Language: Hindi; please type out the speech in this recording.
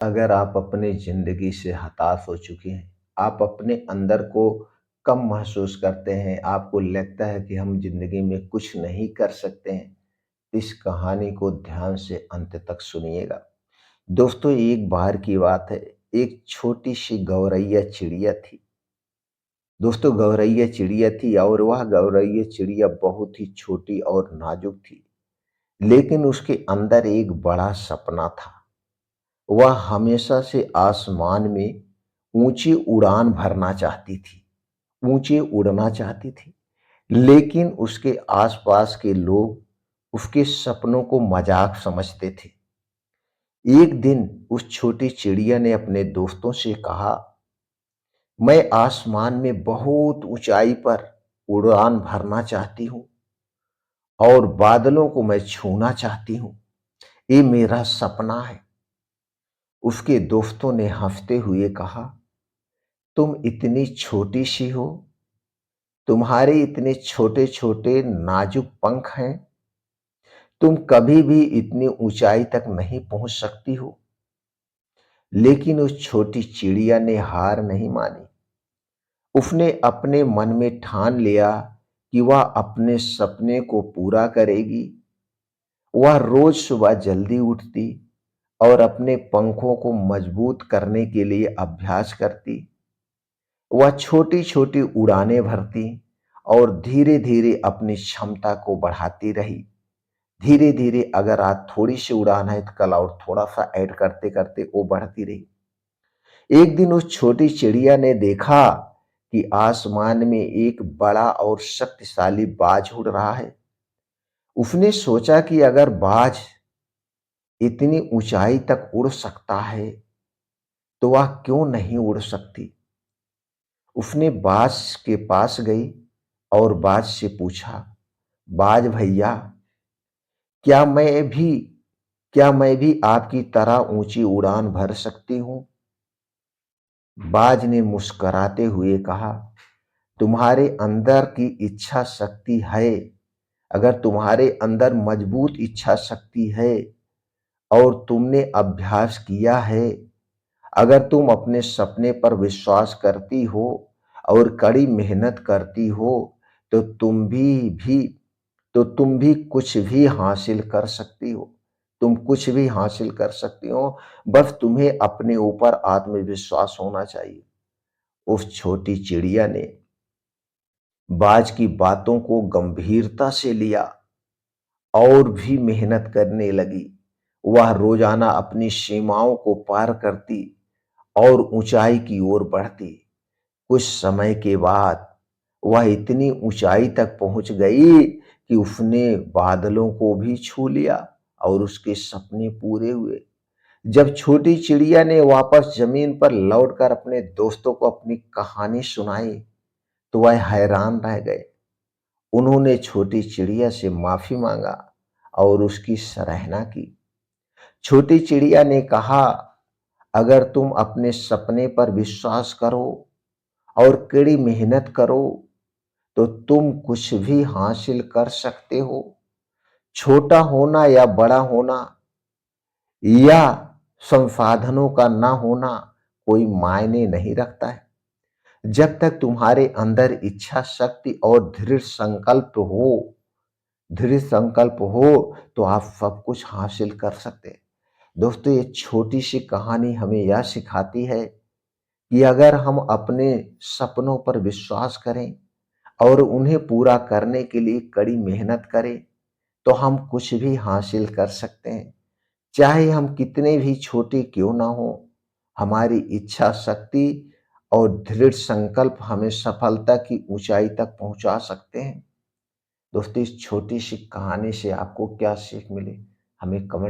अगर आप अपनी ज़िंदगी से हताश हो चुके हैं, आप अपने अंदर को कम महसूस करते हैं, आपको लगता है कि हम ज़िंदगी में कुछ नहीं कर सकते हैं, इस कहानी को ध्यान से अंत तक सुनिएगा। दोस्तों, एक बार की बात है, एक छोटी-सी गौरैया चिड़िया थी। दोस्तों, गौरैया चिड़िया थी और वह गौरैया चिड़िया बहुत ही छोटी और नाज़ुक थी, लेकिन उसके अंदर एक बड़ा सपना था। वह हमेशा से आसमान में ऊंची उड़ान भरना चाहती थी, ऊंचे उड़ना चाहती थी, लेकिन उसके आसपास के लोग उसके सपनों को मजाक समझते थे। एक दिन उस छोटी चिड़िया ने अपने दोस्तों से कहा, मैं आसमान में बहुत ऊंचाई पर उड़ान भरना चाहती हूँ और बादलों को मैं छूना चाहती हूँ। ये मेरा सपना है। उसके दोस्तों ने हंसते हुए कहा, तुम इतनी छोटी सी हो, तुम्हारे इतने छोटे छोटे नाजुक पंख हैं, तुम कभी भी इतनी ऊंचाई तक नहीं पहुंच सकती हो। लेकिन उस छोटी चिड़िया ने हार नहीं मानी। उसने अपने मन में ठान लिया कि वह अपने सपने को पूरा करेगी। वह रोज सुबह जल्दी उठती और अपने पंखों को मजबूत करने के लिए अभ्यास करती। वह छोटी छोटी उड़ानें भरती और धीरे धीरे अपनी क्षमता को बढ़ाती रही। धीरे धीरे अगर आज थोड़ी सी उड़ान है तो कल और थोड़ा सा ऐड करते करते वो बढ़ती रही। एक दिन उस छोटी चिड़िया ने देखा कि आसमान में एक बड़ा और शक्तिशाली बाज उड़ रहा है। उसने सोचा कि अगर बाज इतनी ऊंचाई तक उड़ सकता है तो वह क्यों नहीं उड़ सकती। उसने बाज के पास गई और बाज से पूछा, बाज भैया, क्या मैं भी क्या मैं भी आपकी तरह ऊंची उड़ान भर सकती हूं। बाज ने मुस्कुराते हुए कहा, तुम्हारे अंदर की इच्छा शक्ति है, अगर तुम्हारे अंदर मजबूत इच्छा शक्ति है और तुमने अभ्यास किया है, अगर तुम अपने सपने पर विश्वास करती हो और कड़ी मेहनत करती हो तो तुम भी कुछ भी हासिल कर सकती हो। तुम कुछ भी हासिल कर सकती हो, बस तुम्हें अपने ऊपर आत्मविश्वास होना चाहिए। उस छोटी चिड़िया ने बाज की बातों को गंभीरता से लिया और भी मेहनत करने लगी। वह रोजाना अपनी सीमाओं को पार करती और ऊंचाई की ओर बढ़ती। कुछ समय के बाद वह इतनी ऊंचाई तक पहुंच गई कि उसने बादलों को भी छू लिया और उसके सपने पूरे हुए। जब छोटी चिड़िया ने वापस जमीन पर लौटकर अपने दोस्तों को अपनी कहानी सुनाई तो वह हैरान रह गए। उन्होंने छोटी चिड़िया से माफी मांगा और उसकी सराहना की। छोटी चिड़िया ने कहा, अगर तुम अपने सपने पर विश्वास करो और कड़ी मेहनत करो तो तुम कुछ भी हासिल कर सकते हो। छोटा होना या बड़ा होना या संसाधनों का ना होना कोई मायने नहीं रखता है। जब तक तुम्हारे अंदर इच्छा शक्ति और दृढ़ संकल्प हो तो आप सब कुछ हासिल कर सकते हैं। दोस्तों, ये छोटी सी कहानी हमें यह सिखाती है कि अगर हम अपने सपनों पर विश्वास करें और उन्हें पूरा करने के लिए कड़ी मेहनत करें तो हम कुछ भी हासिल कर सकते हैं। चाहे हम कितने भी छोटे क्यों ना हो, हमारी इच्छा शक्ति और दृढ़ संकल्प हमें सफलता की ऊंचाई तक पहुंचा सकते हैं। दोस्तों, इस छोटी सी कहानी से आपको क्या सीख मिली, हमें कमेंट